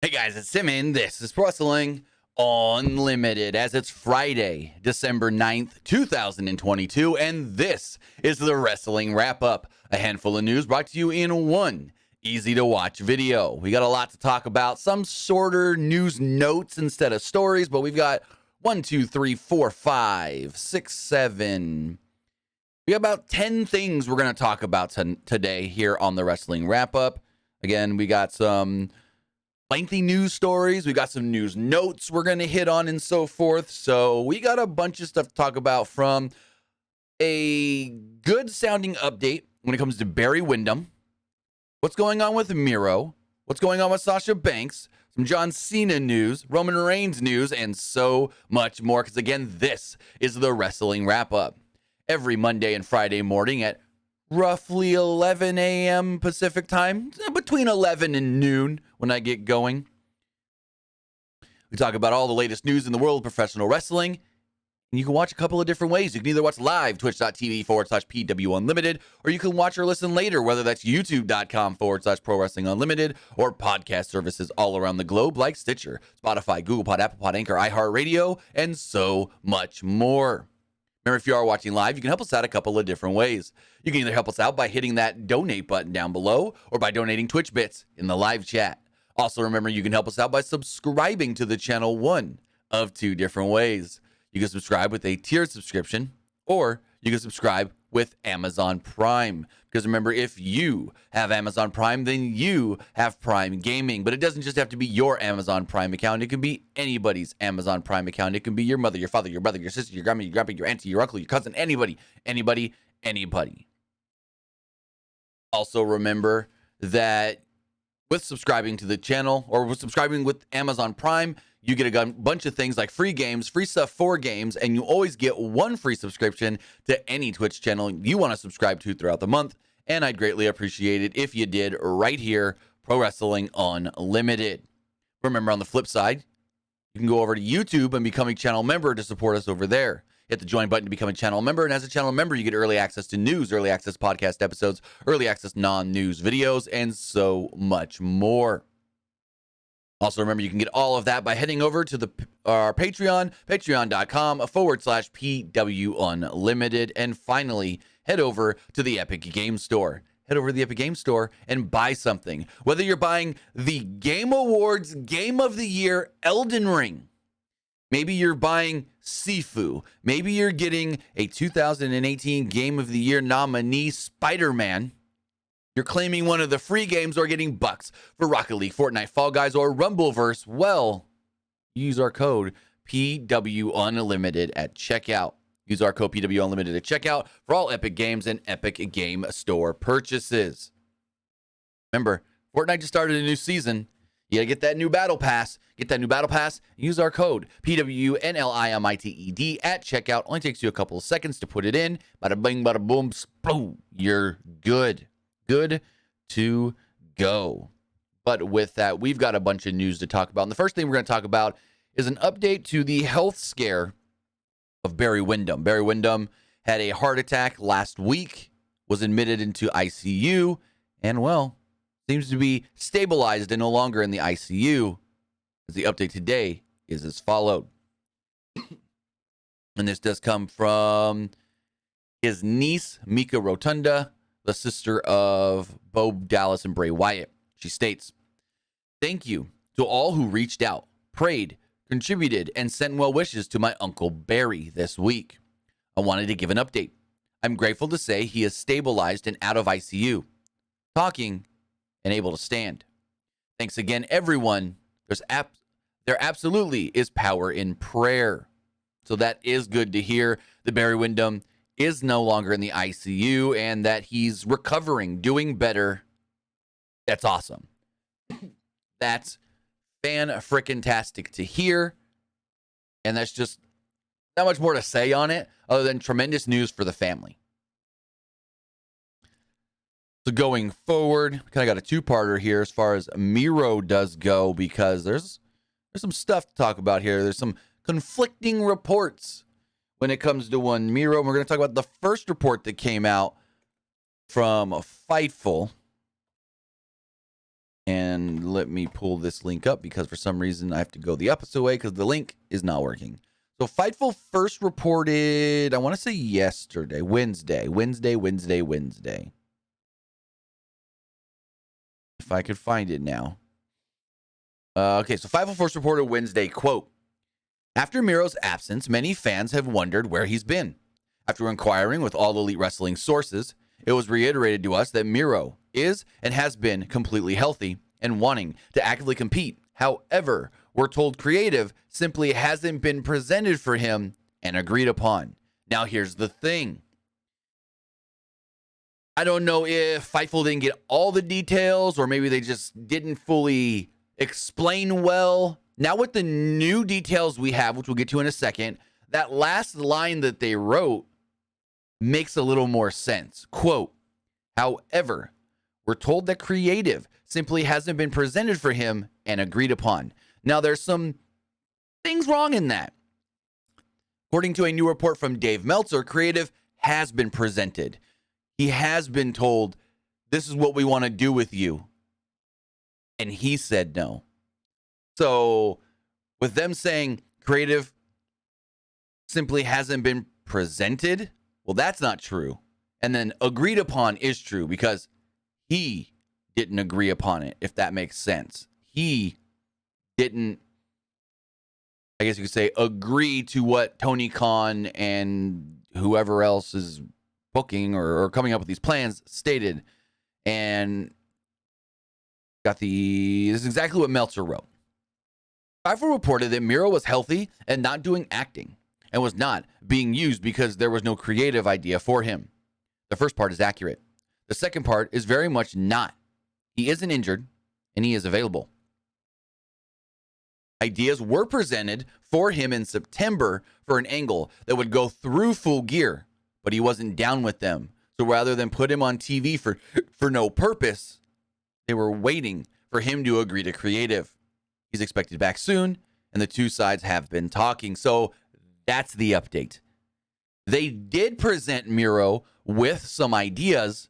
Hey guys, it's Simon. This is Wrestling Unlimited as it's Friday, December 9th, 2022, and this is the Wrestling Wrap-Up, a handful of news brought to you in one easy-to-watch video. We got a lot to talk about, some shorter news notes instead of stories, but we've got 1, 2, 3, 4, 5, 6, 7... We got about 10 things we're going to talk about today here on the Wrestling Wrap-Up. Again, we got some lengthy news stories. We got some news notes we're going to hit on and so forth. So we got a bunch of stuff to talk about, from a good sounding update when it comes to Barry Windham, what's going on with Miro, what's going on with Sasha Banks, some John Cena news, Roman Reigns news, and so much more. Because again, this is the Wrestling Wrap-Up. Every Monday and Friday morning at roughly 11 a.m. Pacific time, between 11 and noon when I get going. We talk about all the latest news in the world of professional wrestling. And you can watch a couple of different ways. You can either watch live, twitch.tv/PWU Unlimited, or you can watch or listen later, whether that's youtube.com/Pro Wrestling Unlimited, or podcast services all around the globe like Stitcher, Spotify, Google Pod, Apple Pod, Anchor, iHeartRadio, and so much more. Remember, if you are watching live, you can help us out a couple of different ways. You can either help us out by hitting that donate button down below, or by donating Twitch bits in the live chat. Also, remember, you can help us out by subscribing to the channel, one of two different ways. You can subscribe with a tiered subscription, or you can subscribe with Amazon Prime. Because remember, if you have Amazon Prime, then you have Prime Gaming. But it doesn't just have to be your Amazon Prime account. It can be anybody's Amazon Prime account. It can be your mother, your father, your brother, your sister, your grandma, your grandpa, your auntie, your uncle, your cousin, anybody. Also remember that with subscribing to the channel, or with subscribing with Amazon Prime, you get a bunch of things like free games, free stuff for games, and you always get one free subscription to any Twitch channel you want to subscribe to throughout the month. And I'd greatly appreciate it if you did right here, Pro Wrestling Unlimited. Remember, on the flip side, you can go over to YouTube and become a channel member to support us over there. Hit the join button to become a channel member, and as a channel member, you get early access to news, early access podcast episodes, early access non-news videos, and so much more. Also, remember, you can get all of that by heading over to our Patreon, patreon.com/PW Unlimited. And finally, head over to the Epic Game Store. Head over to the Epic Game Store and buy something. Whether you're buying the Game Awards Game of the Year Elden Ring, maybe you're buying Sifu, maybe you're getting a 2018 Game of the Year nominee Spider-Man, you're claiming one of the free games, or getting bucks for Rocket League, Fortnite, Fall Guys, or Rumbleverse, well, use our code PW Unlimited at checkout. Use our code PW Unlimited at checkout for all Epic Games and Epic Game Store purchases. Remember, Fortnite just started a new season. You gotta get that new battle pass. Get that new battle pass. Use our code PWNLIMITED at checkout. Only takes you a couple of seconds to put it in. Bada bing, bada boom, boom. You're good. Good to go. But with that, we've got a bunch of news to talk about. And the first thing we're going to talk about is an update to the health scare of Barry Windham. Barry Windham had a heart attack last week, was admitted into ICU, and, well, seems to be stabilized and no longer in the ICU. The update today is as followed. And this does come from his niece, Mika Rotunda, the sister of Bo Dallas and Bray Wyatt. She states, "Thank you to all who reached out, prayed, contributed, and sent well wishes to my Uncle Barry this week. I wanted to give an update. I'm grateful to say he is stabilized and out of ICU, talking, and able to stand. Thanks again, everyone. There absolutely is power in prayer." So that is good to hear. The Barry Windham is no longer in the ICU and that he's recovering, doing better. That's awesome. That's fan-frickin-tastic to hear. And that's just not much more to say on it other than tremendous news for the family. So going forward, we kind of got a two-parter here as far as Miro does go, because there's some stuff to talk about here. There's some conflicting reports when it comes to one Miro. We're going to talk about the first report that came out from Fightful. And let me pull this link up because for some reason I have to go the opposite way because the link is not working. So Fightful first reported, I want to say yesterday, Wednesday. If I could find it now. Okay, so Fightful first reported Wednesday, quote, after Miro's absence, many fans have wondered where he's been. After inquiring with all Elite Wrestling sources, it was reiterated to us that Miro is and has been completely healthy and wanting to actively compete. However, we're told creative simply hasn't been presented for him and agreed upon. Now, here's the thing. I don't know if Fightful didn't get all the details or maybe they just didn't fully explain well. Now, with the new details we have, which we'll get to in a second, that last line that they wrote makes a little more sense. Quote, however, we're told that creative simply hasn't been presented for him and agreed upon. Now, there's some things wrong in that. According to a new report from Dave Meltzer, creative has been presented. He has been told, this is what we want to do with you. And he said no. So with them saying creative simply hasn't been presented, well, that's not true. And then agreed upon is true because he didn't agree upon it, if that makes sense. He didn't, I guess you could say, agree to what Tony Khan and whoever else is booking or coming up with these plans stated. And this is exactly what Meltzer wrote. Fightful reported that Miro was healthy and not doing acting and was not being used because there was no creative idea for him. The first part is accurate. The second part is very much not. He isn't injured and he is available. Ideas were presented for him in September for an angle that would go through Full Gear, but he wasn't down with them. So rather than put him on TV for no purpose, they were waiting for him to agree to creative. He's expected back soon, and the two sides have been talking. So that's the update. They did present Miro with some ideas,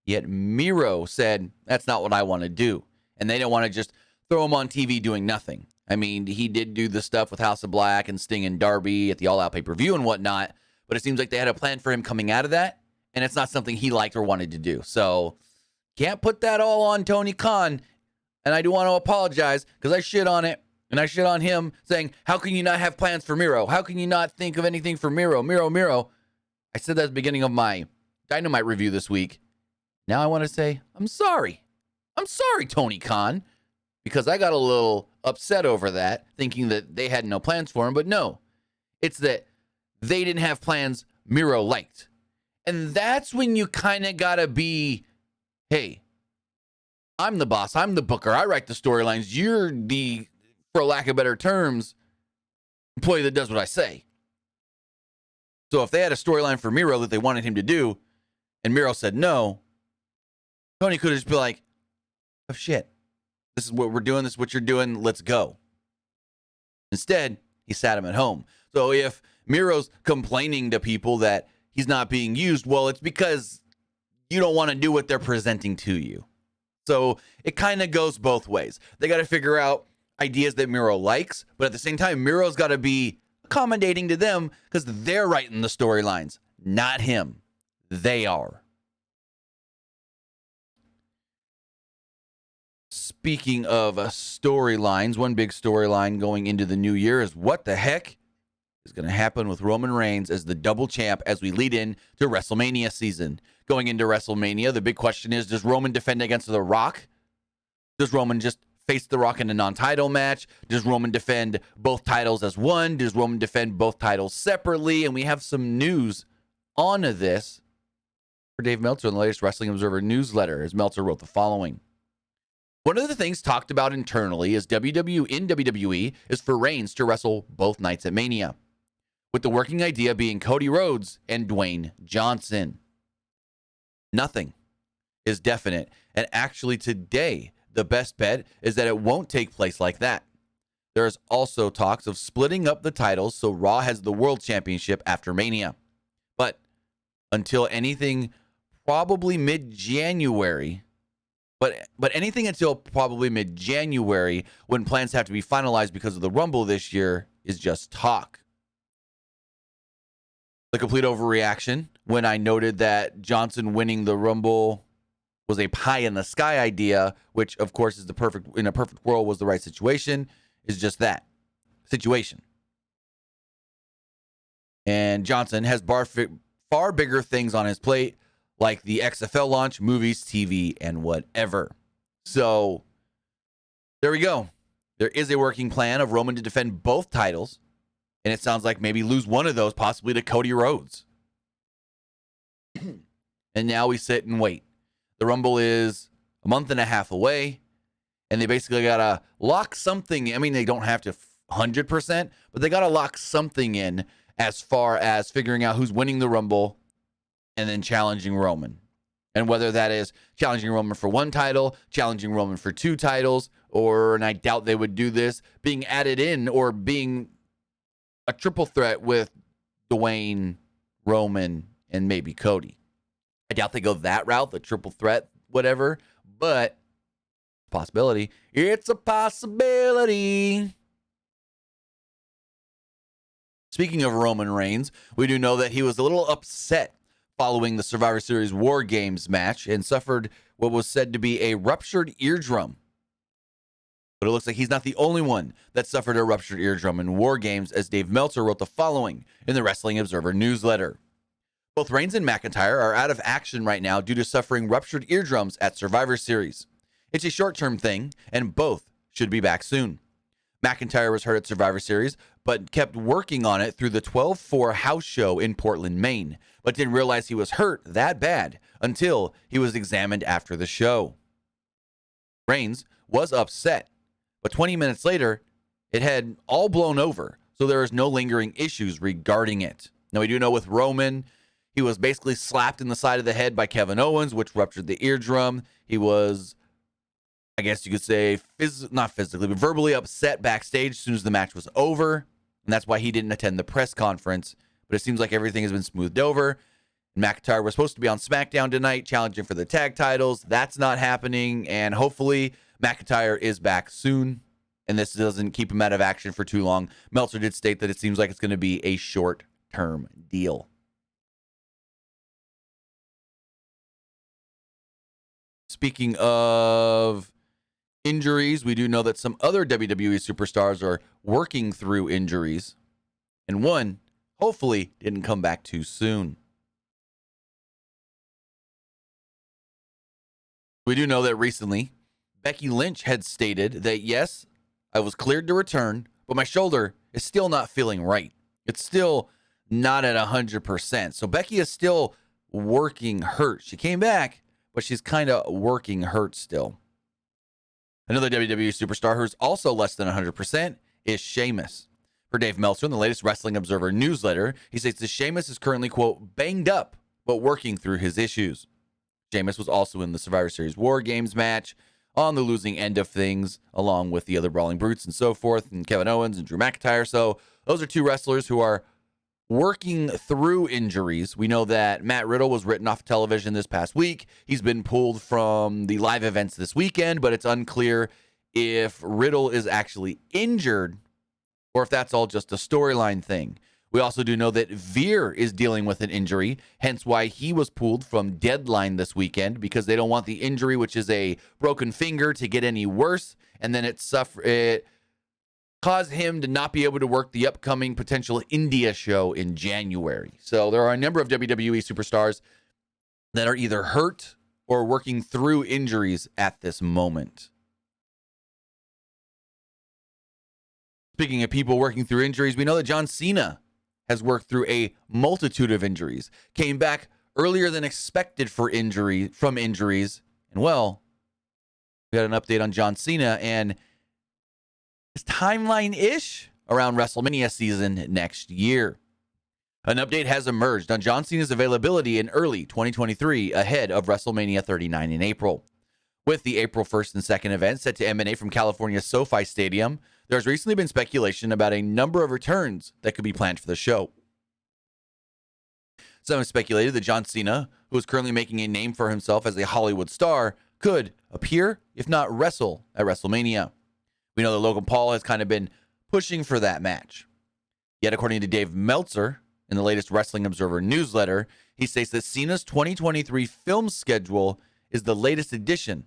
yet Miro said, that's not what I want to do. And they didn't want to just throw him on TV doing nothing. I mean, he did do the stuff with House of Black and Sting and Darby at the All Out pay-per-view and whatnot, but it seems like they had a plan for him coming out of that, and it's not something he liked or wanted to do. So can't put that all on Tony Khan. And I do want to apologize because I shit on it and I shit on him saying, how can you not have plans for Miro? How can you not think of anything for Miro? Miro. I said that at the beginning of my Dynamite review this week. Now I want to say, I'm sorry. I'm sorry, Tony Khan, because I got a little upset over that, thinking that they had no plans for him. But no, it's that they didn't have plans Miro liked. And that's when you kind of got to be, hey, I'm the boss. I'm the booker. I write the storylines. You're the, for lack of better terms, employee that does what I say. So if they had a storyline for Miro that they wanted him to do, and Miro said no, Tony could have just been like, oh shit, this is what we're doing. This is what you're doing. Let's go. Instead, he sat him at home. So if Miro's complaining to people that he's not being used, well, it's because you don't want to do what they're presenting to you. So it kind of goes both ways. They got to figure out ideas that Miro likes, but at the same time, Miro's got to be accommodating to them because they're writing the storylines, not him. They are. Speaking of storylines, one big storyline going into the new year is what the heck is going to happen with Roman Reigns as the double champ as we lead in to WrestleMania season. Going into WrestleMania, the big question is, does Roman defend against The Rock? Does Roman just face The Rock in a non-title match? Does Roman defend both titles as one? Does Roman defend both titles separately? And we have some news on this for Dave Meltzer in the latest Wrestling Observer newsletter, as Meltzer wrote the following. One of the things talked about internally is WWE is for Reigns to wrestle both nights at Mania, with the working idea being Cody Rhodes and Dwayne Johnson. Nothing is definite, and actually today, the best bet is that it won't take place like that. There's also talks of splitting up the titles so Raw has the World Championship after Mania. But until anything, probably mid-January, But anything until probably mid-January, when plans have to be finalized because of the Rumble this year, is just talk. The complete overreaction when I noted that Johnson winning the Rumble was a pie in the sky idea, which of course is in a perfect world was the right situation, is just that situation. And Johnson has far bigger things on his plate, like the XFL launch, movies, TV, and whatever. So there we go. There is a working plan of Roman to defend both titles, and it sounds like maybe lose one of those, possibly to Cody Rhodes. And now we sit and wait. The Rumble is a month and a half away, and they basically got to lock something. I mean, they don't have to 100%, but they got to lock something in as far as figuring out who's winning the Rumble and then challenging Roman. And whether that is challenging Roman for one title, challenging Roman for two titles, or, and I doubt they would do this, being added in or being a triple threat with Dwayne, Roman, and maybe Cody. I doubt they go that route, the triple threat, whatever, but possibility. It's a possibility. Speaking of Roman Reigns, we do know that he was a little upset following the Survivor Series War Games match and suffered what was said to be a ruptured eardrum. But it looks like he's not the only one that suffered a ruptured eardrum in War Games, as Dave Meltzer wrote the following in the Wrestling Observer newsletter. Both Reigns and McIntyre are out of action right now due to suffering ruptured eardrums at Survivor Series. It's a short-term thing, and both should be back soon. McIntyre was hurt at Survivor Series, but kept working on it through the 12-4 house show in Portland, Maine, but didn't realize he was hurt that bad until he was examined after the show. Reigns was upset, but 20 minutes later, it had all blown over, so there is no lingering issues regarding it. Now, we do know with Roman, he was basically slapped in the side of the head by Kevin Owens, which ruptured the eardrum. He was, I guess you could say, not physically, but verbally upset backstage as soon as the match was over. And that's why he didn't attend the press conference. But it seems like everything has been smoothed over. McIntyre was supposed to be on SmackDown tonight, challenging for the tag titles. That's not happening. And hopefully McIntyre is back soon, and this doesn't keep him out of action for too long. Meltzer did state that it seems like it's going to be a short-term deal. Speaking of injuries, we do know that some other WWE superstars are working through injuries, and one hopefully didn't come back too soon. We do know that recently, Becky Lynch had stated that, yes, I was cleared to return, but my shoulder is still not feeling right. It's still not at 100%. So Becky is still working hurt. She came back, but she's kind of working hurt still. Another WWE superstar who's also less than 100% is Sheamus. For Dave Meltzer in the latest Wrestling Observer newsletter, he states that Sheamus is currently, quote, banged up, but working through his issues. Sheamus was also in the Survivor Series War Games match on the losing end of things, along with the other Brawling Brutes and so forth, and Kevin Owens and Drew McIntyre. So those are two wrestlers who are working through injuries. We know that Matt Riddle was written off television this past week. He's been pulled from the live events this weekend, but it's unclear if Riddle is actually injured or if that's all just a storyline thing. We also do know that Veer is dealing with an injury, hence why he was pulled from Deadline this weekend, because they don't want the injury, which is a broken finger, to get any worse, and then it cause him to not be able to work the upcoming potential India show in January. So there are a number of WWE superstars that are either hurt or working through injuries at this moment. Speaking of people working through injuries, we know that John Cena has worked through a multitude of injuries, came back earlier than expected from injuries, and well, we got an update on John Cena and his timeline-ish around WrestleMania season next year. An update has emerged on John Cena's availability in early 2023 ahead of WrestleMania 39 in April. With the April 1st and 2nd event set to emanate from California's SoFi Stadium, there's recently been speculation about a number of returns that could be planned for the show. Some have speculated that John Cena, who is currently making a name for himself as a Hollywood star, could appear, if not wrestle, at WrestleMania. We know that Logan Paul has kind of been pushing for that match. Yet, according to Dave Meltzer, in the latest Wrestling Observer newsletter, he states that Cena's 2023 film schedule is the latest addition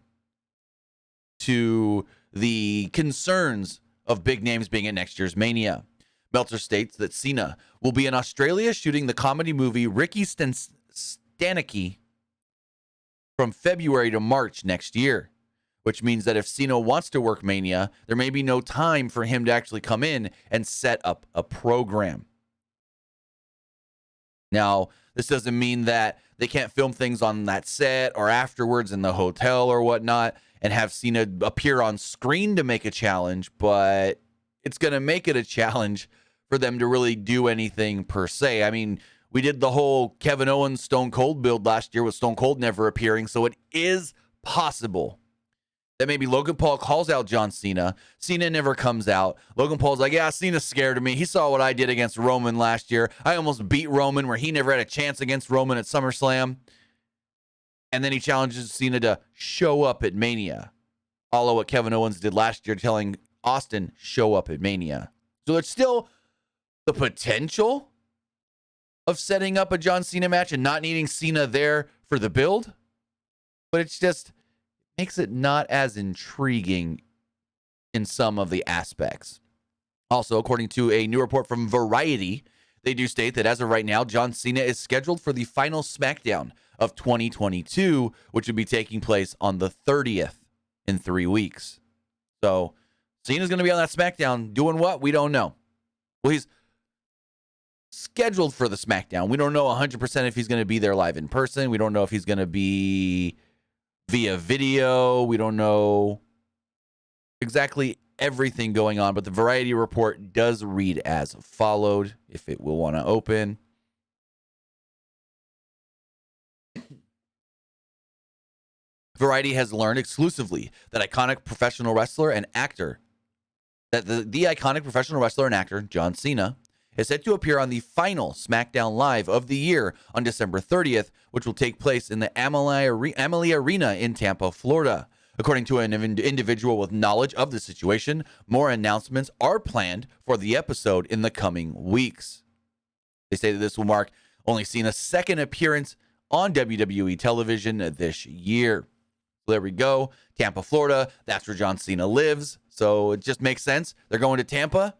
to the concerns of big names being at next year's Mania. Meltzer states that Cena will be in Australia shooting the comedy movie Ricky Stanicky from February to March next year, which means that if Cena wants to work Mania, there may be no time for him to actually come in and set up a program. Now, this doesn't mean that they can't film things on that set or afterwards in the hotel or whatnot and have Cena appear on screen to make a challenge, but it's going to make it a challenge for them to really do anything per se. I mean, we did the whole Kevin Owens Stone Cold build last year with Stone Cold never appearing, so it is possible that maybe Logan Paul calls out John Cena. Cena never comes out. Logan Paul's like, yeah, Cena's scared of me. He saw what I did against Roman last year. I almost beat Roman where he never had a chance against Roman at SummerSlam. And then he challenges Cena to show up at Mania. All of what Kevin Owens did last year, telling Austin, show up at Mania. So there's still the potential of setting up a John Cena match and not needing Cena there for the build. But it's just makes it not as intriguing in some of the aspects. Also, according to a new report from Variety, they do state that as of right now, John Cena is scheduled for the final SmackDown of 2022, which would be taking place on the 30th in 3 weeks. So Cena's going to be on that SmackDown doing what? We don't know. Well, he's scheduled for the SmackDown. We don't know 100% if he's going to be there live in person. We don't know if he's going to be via video. We don't know exactly everything going on, but the Variety report does read as followed, if it will want to open. Variety has learned exclusively that iconic professional wrestler and actor, John Cena, is set to appear on the final SmackDown Live of the year on December 30th, which will take place in the Amalie Arena in Tampa, Florida. According to an individual with knowledge of the situation, more announcements are planned for the episode in the coming weeks. They say that this will mark only Cena's second appearance on WWE television this year. So there we go. Tampa, Florida. That's where John Cena lives. So it just makes sense. They're going to Tampa.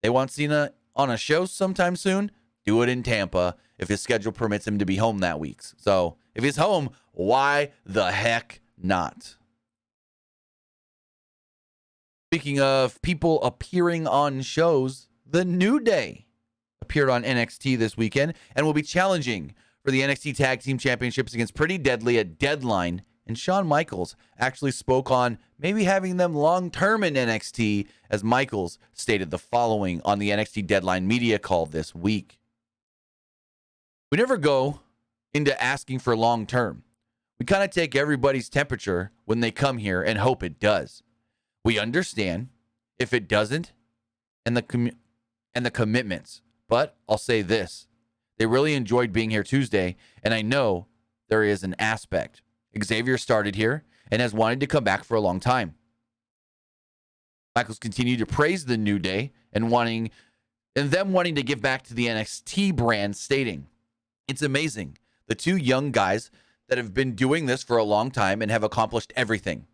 They want Cena on a show sometime soon. Do it in Tampa if his schedule permits him to be home that week. So if he's home, why the heck not? Speaking of people appearing on shows, The New Day appeared on NXT this weekend and will be challenging for the NXT Tag Team Championships against Pretty Deadly at Deadline. And Shawn Michaels actually spoke on maybe having them long-term in NXT, as Michaels stated the following on the NXT Deadline media call this week. We never go into asking for long-term. We kind of take everybody's temperature when they come here and hope it does. We understand if it doesn't and the commitments. But I'll say this. They really enjoyed being here Tuesday, and I know there is an aspect. Xavier started here and has wanted to come back for a long time. Michaels continued to praise the New Day and them wanting to give back to the NXT brand, stating, "It's amazing. The two young guys that have been doing this for a long time and have accomplished everything.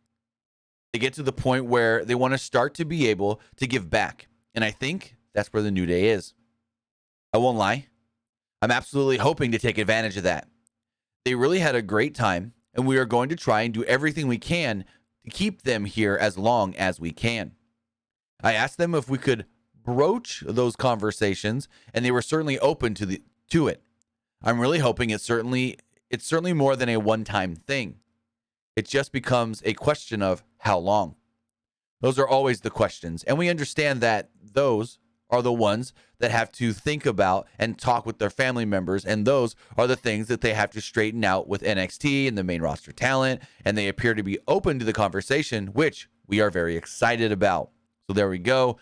They get to the point where they want to start to be able to give back. And I think that's where the New Day is. I won't lie. I'm absolutely hoping to take advantage of that. They really had a great time, and we are going to try and do everything we can to keep them here as long as we can." I asked them if we could broach those conversations, and they were certainly open to it. I'm really hoping it's certainly more than a one-time thing. It just becomes a question of how long. Those are always the questions, and we understand that those are the ones that have to think about and talk with their family members, and those are the things that they have to straighten out with NXT and the main roster talent, and they appear to be open to the conversation, which we are very excited about. So there we go.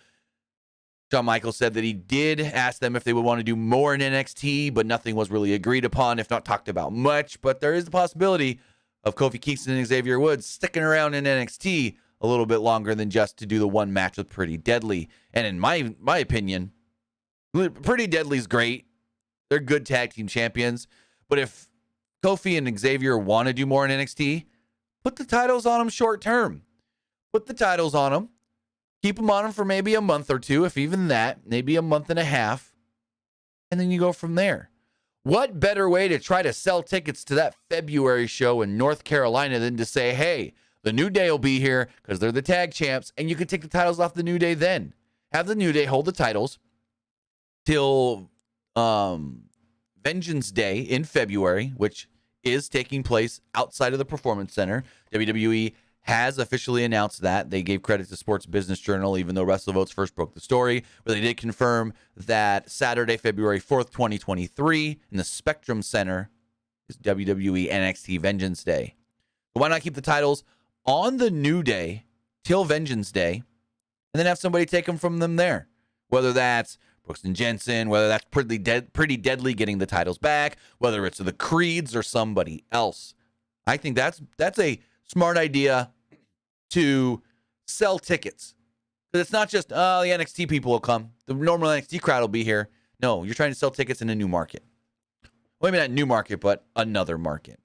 Shawn Michaels said that he did ask them if they would want to do more in NXT, but nothing was really agreed upon, if not talked about much. But there is the possibility of Kofi Kingston and Xavier Woods sticking around in NXT a little bit longer than just to do the one match with Pretty Deadly. And in my opinion, Pretty Deadly's great. They're good tag team champions. But if Kofi and Xavier want to do more in NXT, put the titles on them short term. Put the titles on them. Keep them on them for maybe a month or two, if even that, maybe a month and a half. And then you go from there. What better way to try to sell tickets to that February show in North Carolina than to say, hey, the New Day will be here because they're the tag champs, and you can take the titles off the New Day then. Have the New Day hold the titles till Vengeance Day in February, which is taking place outside of the Performance Center. WWE has officially announced that. They gave credit to Sports Business Journal, even though WrestleVotes first broke the story. But they did confirm that Saturday, February 4th, 2023, in the Spectrum Center is WWE NXT Vengeance Day. But why not keep the titles on the New Day till Vengeance Day, and then have somebody take them from them there? Whether that's Brooks and Jensen, whether that's Pretty Deadly getting the titles back, whether it's the Creeds or somebody else. I think that's a smart idea to sell tickets. Because it's not just, the NXT people will come. The normal NXT crowd will be here. No, you're trying to sell tickets in a new market. Well, maybe not new market, but another market.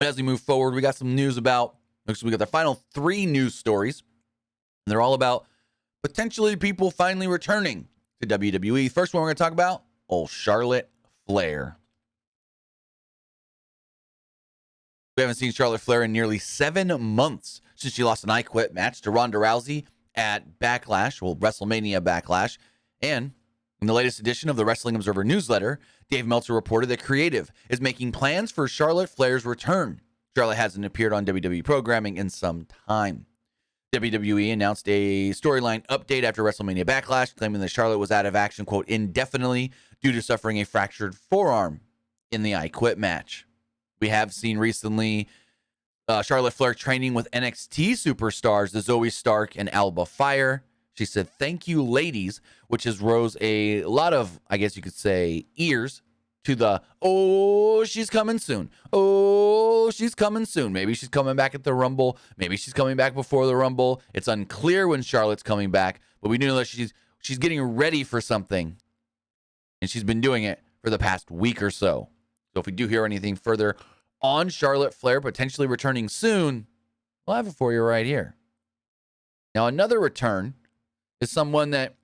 As we move forward, we got some news about, we got the final 3 news stories. And they're all about potentially people finally returning to WWE. First one we're going to talk about, old Charlotte Flair. We haven't seen Charlotte Flair in nearly 7 months since she lost an I Quit match to Ronda Rousey at Backlash, WrestleMania Backlash. And in the latest edition of the Wrestling Observer newsletter, Dave Meltzer reported that Creative is making plans for Charlotte Flair's return. Charlotte hasn't appeared on WWE programming in some time. WWE announced a storyline update after WrestleMania Backlash, claiming that Charlotte was out of action, quote, indefinitely due to suffering a fractured forearm in the I Quit match. We have seen recently Charlotte Flair training with NXT superstars, the Zoe Stark and Alba Fire. She said, thank you, ladies, which has rose a lot of, I guess you could say, ears to the, oh, she's coming soon. Oh, she's coming soon. Maybe she's coming back at the Rumble. Maybe she's coming back before the Rumble. It's unclear when Charlotte's coming back, but we do know that she's getting ready for something, and she's been doing it for the past week or so. So if we do hear anything further on Charlotte Flair potentially returning soon, we'll have it for you right here. Now, another return is someone that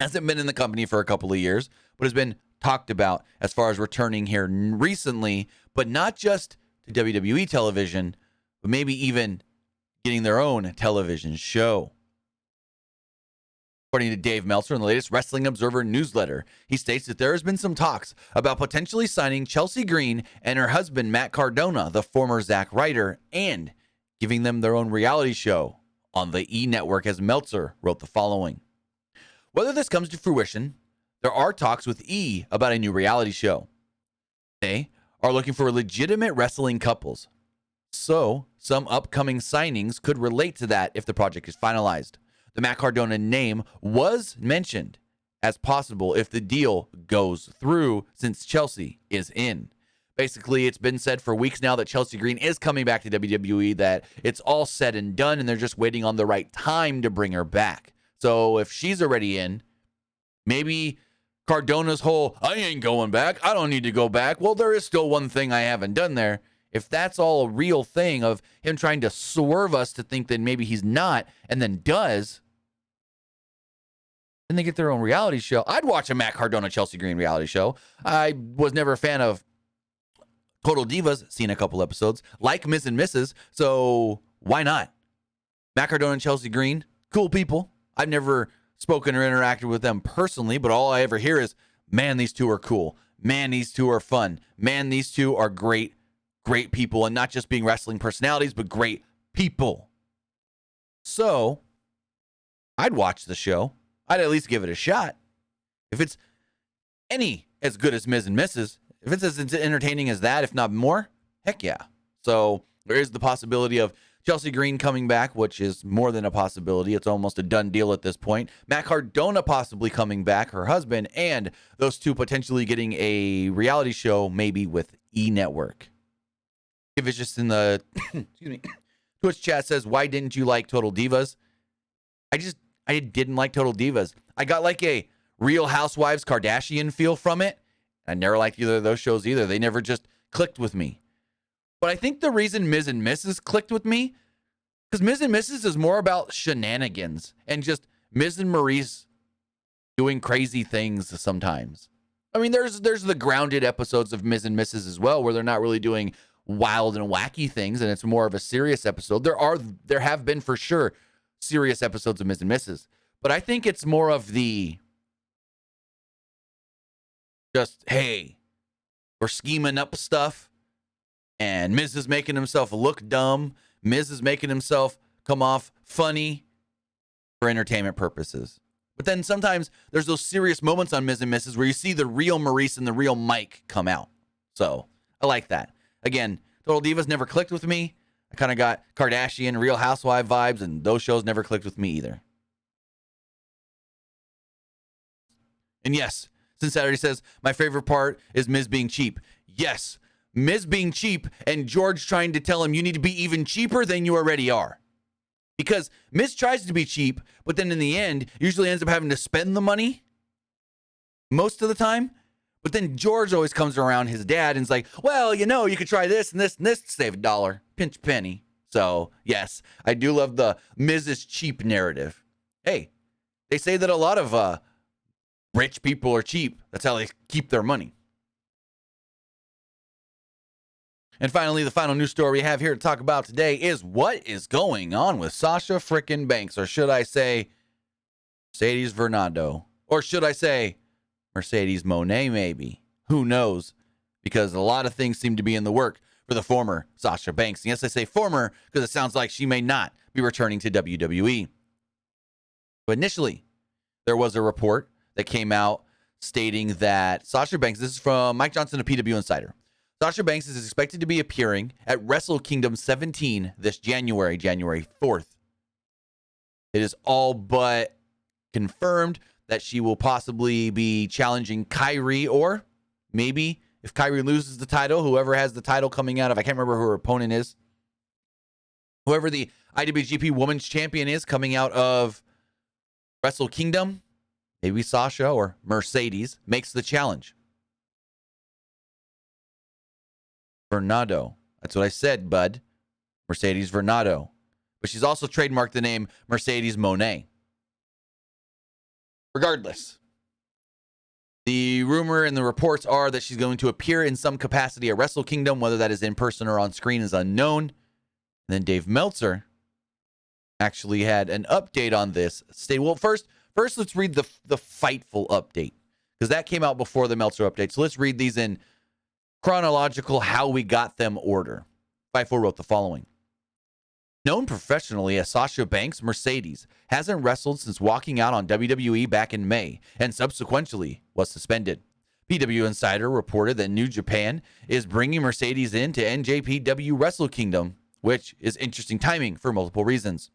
hasn't been in the company for a couple of years, but has been talked about as far as returning here recently, but not just to WWE television, but maybe even getting their own television show. According to Dave Meltzer in the latest Wrestling Observer newsletter, he states that there has been some talks about potentially signing Chelsea Green and her husband, Matt Cardona, the former Zack Ryder, and giving them their own reality show on the E! Network, as Meltzer wrote the following. Whether this comes to fruition, there are talks with E! About a new reality show. They are looking for legitimate wrestling couples, so some upcoming signings could relate to that if the project is finalized. The Matt Cardona name was mentioned as possible if the deal goes through, since Chelsea is in. Basically, it's been said for weeks now that Chelsea Green is coming back to WWE, that it's all said and done, and they're just waiting on the right time to bring her back. So if she's already in, maybe Cardona's whole, I ain't going back, I don't need to go back. Well, there is still one thing I haven't done there. If that's all a real thing of him trying to swerve us to think that maybe he's not, and then does, then they get their own reality show. I'd watch a Matt Cardona, Chelsea Green reality show. I was never a fan of Total Divas, seen a couple episodes, like Ms. and Mrs., so why not? Matt Cardona and Chelsea Green, cool people. I've never spoken or interacted with them personally, but all I ever hear is, man, these two are cool. Man, these two are fun. Man, these two are great people, and not just being wrestling personalities, but great people. So I'd watch the show. I'd at least give it a shot. If it's any as good as Ms. and Mrs., if it's as entertaining as that, if not more, heck yeah. So there is the possibility of Chelsea Green coming back, which is more than a possibility. It's almost a done deal at this point. Matt Cardona possibly coming back, her husband, and those two potentially getting a reality show, maybe with E! Network. If it's just in the excuse me, Twitch chat says, why didn't you like Total Divas? I didn't like Total Divas. I got like a Real Housewives Kardashian feel from it. I never liked either of those shows either. They never just clicked with me. But I think the reason Ms. and Mrs. clicked with me, because Ms. and Mrs. is more about shenanigans and just Ms. and Maurice doing crazy things sometimes. I mean, there's the grounded episodes of Ms. and Mrs. as well, where they're not really doing wild and wacky things, and it's more of a serious episode. There have been for sure serious episodes of Ms. and Mrs., but I think it's more of the just, hey, we're scheming up stuff. And Miz is making himself look dumb. Miz is making himself come off funny for entertainment purposes. But then sometimes there's those serious moments on Miz and Mrs. where you see the real Maurice and the real Mike come out. So I like that. Again, Total Divas never clicked with me. I kind of got Kardashian, Real Housewife vibes, and those shows never clicked with me either. And yes, since Saturday says, my favorite part is Miz being cheap. Yes, Miz being cheap and George trying to tell him you need to be even cheaper than you already are. Because Miz tries to be cheap, but then in the end, usually ends up having to spend the money most of the time. But then George always comes around his dad and is like, well, you could try this and this and this to save $1. Pinch penny. So, yes, I do love the Miz is cheap narrative. Hey, they say that a lot of rich people are cheap. That's how they keep their money. And finally, the final news story we have here to talk about today is what is going on with Sasha frickin' Banks, or should I say Mercedes Varnado, or should I say Mercedes Moné maybe? Who knows? Because a lot of things seem to be in the work for the former Sasha Banks. And yes, I say former because it sounds like she may not be returning to WWE. But initially, there was a report that came out stating that Sasha Banks, this is from Mike Johnson of PWU Insider, Sasha Banks is expected to be appearing at Wrestle Kingdom 17 this January 4th. It is all but confirmed that she will possibly be challenging Kyrie, or maybe if Kyrie loses the title, whoever has the title coming out of, I can't remember who her opponent is, whoever the IWGP Women's Champion is coming out of Wrestle Kingdom, maybe Sasha or Mercedes makes the challenge. Varnado. That's what I said, bud. Mercedes Varnado. But she's also trademarked the name Mercedes Moné. Regardless, the rumor and the reports are that she's going to appear in some capacity at Wrestle Kingdom, whether that is in person or on screen is unknown. And then Dave Meltzer actually had an update on this. Well, first let's read the Fightful update, because that came out before the Meltzer update. So let's read these in chronological how we got them order. Fightful wrote the following. Known professionally as Sasha Banks, Mercedes hasn't wrestled since walking out on WWE back in May and subsequently was suspended. PW Insider reported that New Japan is bringing Mercedes in to NJPW Wrestle Kingdom, which is interesting timing for multiple reasons.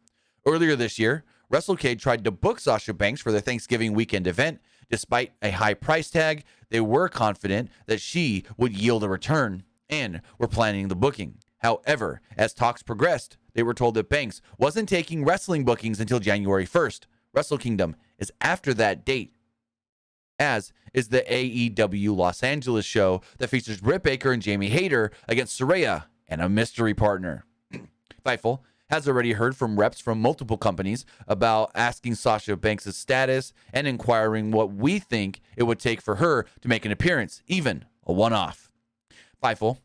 Earlier this year, WrestleCade tried to book Sasha Banks for their Thanksgiving weekend event. Despite a high price tag, they were confident that she would yield a return and were planning the booking. However, as talks progressed, they were told that Banks wasn't taking wrestling bookings until January 1st. Wrestle Kingdom is after that date, as is the AEW Los Angeles show that features Britt Baker and Jamie Hayter against Saraya and a mystery partner. Fightful has already heard from reps from multiple companies about asking Sasha Banks' status and inquiring what we think it would take for her to make an appearance, even a one-off. Fightful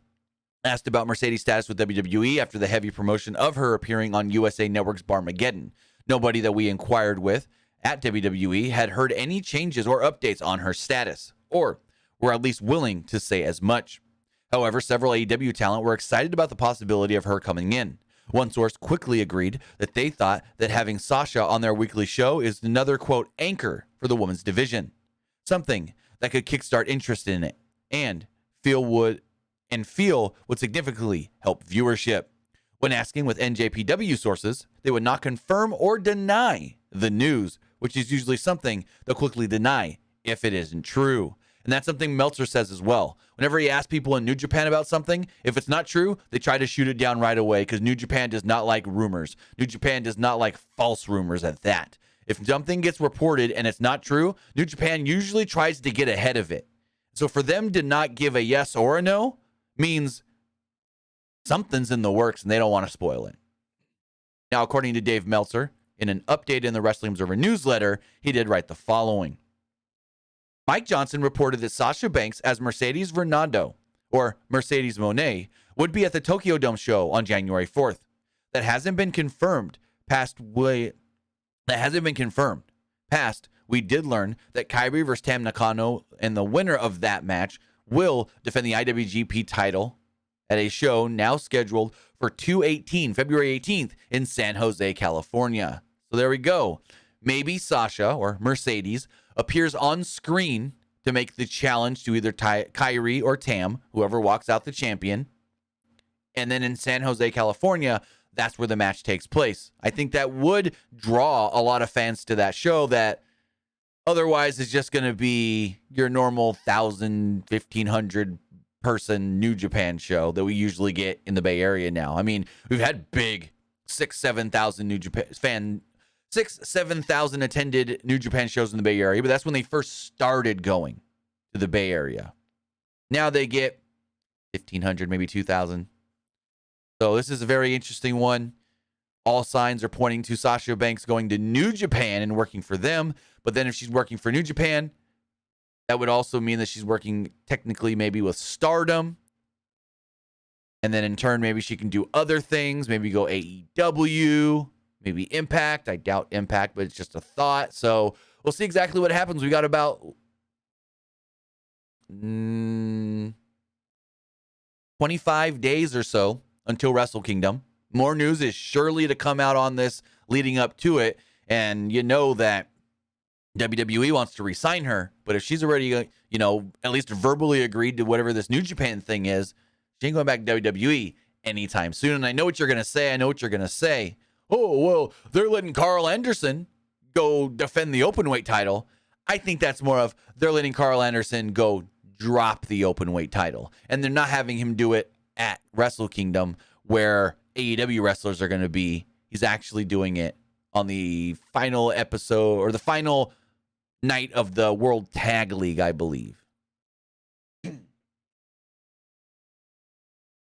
asked about Mercedes' status with WWE after the heavy promotion of her appearing on USA Network's Barmageddon. Nobody that we inquired with at WWE had heard any changes or updates on her status, or were at least willing to say as much. However, several AEW talent were excited about the possibility of her coming in. One source quickly agreed that they thought that having Sasha on their weekly show is another, quote, anchor for the women's division. Something that could kickstart interest in it and feel would significantly help viewership. When asking with NJPW sources, they would not confirm or deny the news, which is usually something they'll quickly deny if it isn't true. And that's something Meltzer says as well. Whenever he asks people in New Japan about something, if it's not true, they try to shoot it down right away because New Japan does not like rumors. New Japan does not like false rumors at that. If something gets reported and it's not true, New Japan usually tries to get ahead of it. So for them to not give a yes or a no means something's in the works and they don't want to spoil it. Now, according to Dave Meltzer, in an update in the Wrestling Observer newsletter, he did write the following. Mike Johnson reported that Sasha Banks as Mercedes Varnado, or Mercedes Moné, would be at the Tokyo Dome show on January 4th. That hasn't been confirmed. Past, we did learn that Kairi versus Tam Nakano and the winner of that match will defend the IWGP title at a show now scheduled for February 18th in San Jose, California. So there we go. Maybe Sasha or Mercedes appears on screen to make the challenge to either Kairi or Tam, whoever walks out the champion. And then in San Jose, California, that's where the match takes place. I think that would draw a lot of fans to that show that otherwise is just going to be your normal 1,000, 1,500 person New Japan show that we usually get in the Bay Area now. I mean, we've had big 7,000 attended New Japan shows in the Bay Area, but that's when they first started going to the Bay Area. Now they get 1,500, maybe 2,000. So this is a very interesting one. All signs are pointing to Sasha Banks going to New Japan and working for them. But then if she's working for New Japan, that would also mean that she's working technically maybe with Stardom. And then in turn, maybe she can do other things. Maybe go AEW, maybe Impact. I doubt Impact, but it's just a thought. So we'll see exactly what happens. We got about 25 days or so until Wrestle Kingdom. More news is surely to come out on this leading up to it. And you know that WWE wants to re-sign her, but if she's already, at least verbally agreed to whatever this New Japan thing is, she ain't going back to WWE anytime soon. And I know what you're going to say. Oh, well, they're letting Carl Anderson go defend the openweight title. I think that's more of they're letting Carl Anderson go drop the openweight title. And they're not having him do it at Wrestle Kingdom where AEW wrestlers are going to be. He's actually doing it on the final episode or the final night of the World Tag League, I believe.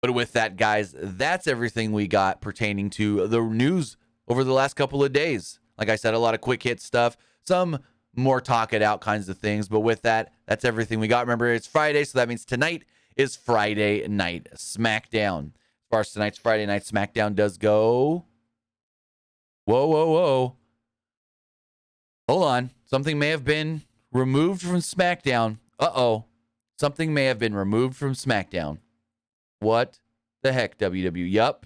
But with that, guys, that's everything we got pertaining to the news over the last couple of days. Like I said, a lot of quick hit stuff, some more talk it out kinds of things. But with that, that's everything we got. Remember, it's Friday, so that means tonight is Friday Night SmackDown. As far as tonight's Friday Night SmackDown does go... Whoa. Hold on. Something may have been removed from SmackDown. Something may have been removed from SmackDown. What the heck, WWE? Yup.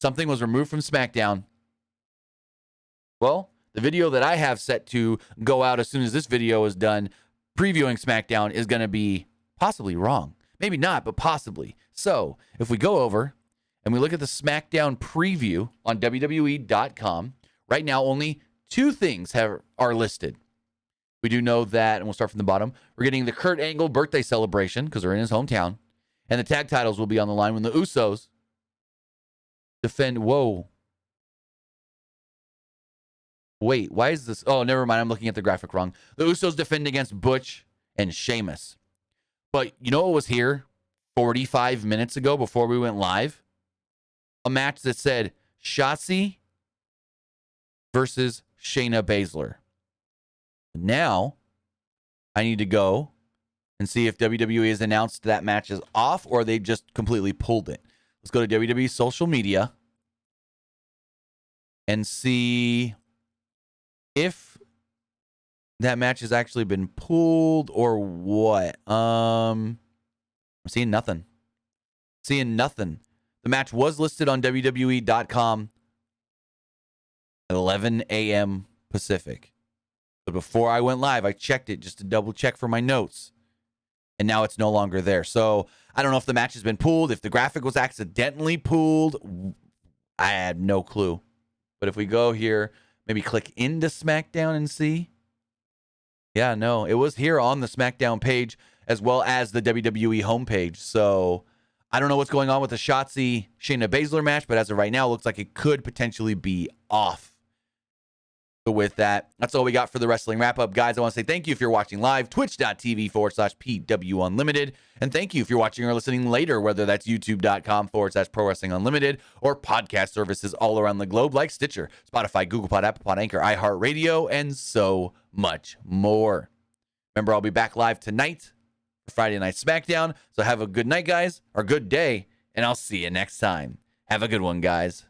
Something was removed from SmackDown. Well, the video that I have set to go out as soon as this video is done previewing SmackDown is going to be possibly wrong. Maybe not, but possibly. So, if we go over and we look at the SmackDown preview on WWE.com, right now only 2 things are listed. We do know that, and we'll start from the bottom, we're getting the Kurt Angle birthday celebration because they're in his hometown. And the tag titles will be on the line when the Usos defend. Whoa. Wait, why is this? Oh, never mind. I'm looking at the graphic wrong. The Usos defend against Butch and Sheamus. But you know what was here 45 minutes ago before we went live? A match that said Shotzi versus Shayna Baszler. Now, I need to go and see if WWE has announced that match is off or they just completely pulled it. Let's go to WWE social media and see if that match has actually been pulled or what. I'm seeing nothing. The match was listed on WWE.com at 11 a.m. Pacific. But before I went live, I checked it just to double check for my notes. And now it's no longer there. So I don't know if the match has been pulled, if the graphic was accidentally pulled, I had no clue. But if we go here, maybe click into SmackDown and see. Yeah, no, it was here on the SmackDown page as well as the WWE homepage. So I don't know what's going on with the Shotzi Shayna Baszler match, but as of right now, it looks like it could potentially be off. So with that, that's all we got for the wrestling wrap-up. Guys, I want to say thank you if you're watching live, twitch.tv/PW Unlimited. And thank you if you're watching or listening later, whether that's youtube.com/Pro Wrestling Unlimited or podcast services all around the globe like Stitcher, Spotify, Google Pod, Apple Pod, Anchor, iHeartRadio, and so much more. Remember, I'll be back live tonight for Friday Night SmackDown. So have a good night, guys, or good day, and I'll see you next time. Have a good one, guys.